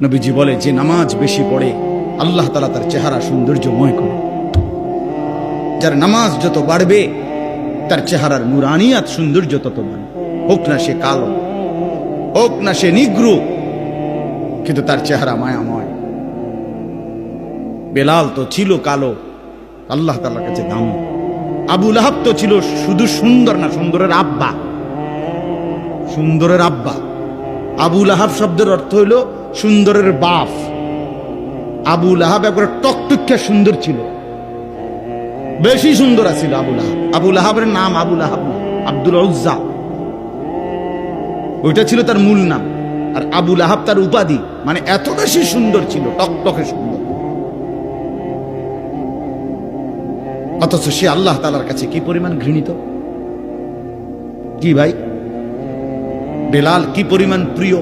নবীজি বলে, যে নামাজ বেশি পড়ে আল্লাহ তাআলা তার চেহারা সৌন্দর্যময় করে। যার নামাজ যত বাড়বে তার চেহারার নুরানিয়াত সৌন্দর্য তত বাড়বে। হোক না সে কালো, হোক না সে নিগ্রু, কিন্তু তার চেহারা মায়াময়। বেলাল তো ছিল কালো, আল্লাহ তাআলার কাছে দামি। আবু লাহাব তো ছিল শুধু সুন্দর না, সুন্দরের আব্বা, সুন্দরের আব্বা। আবু লাহাব শব্দের অর্থ হইল সুন্দরের বাপ। আবু লাহাব একবার টকটকে সুন্দর ছিল, বেশি সুন্দর ছিল আবু লাহাব। আবু লাহাবের নাম আবু লাহাব না, আব্দুল উজ্জা, ওইটা ছিল তার মূল নাম। আর আবু লাহাব তার উপাধি, মানে এত বেশি সুন্দর ছিল, টকটকে সুন্দর। অথচ সে আল্লাহ তাআলার কাছে কি পরিমাণ ঘৃণিত! কি ভাই, বেলাল কি পরিমাণ প্রিয়!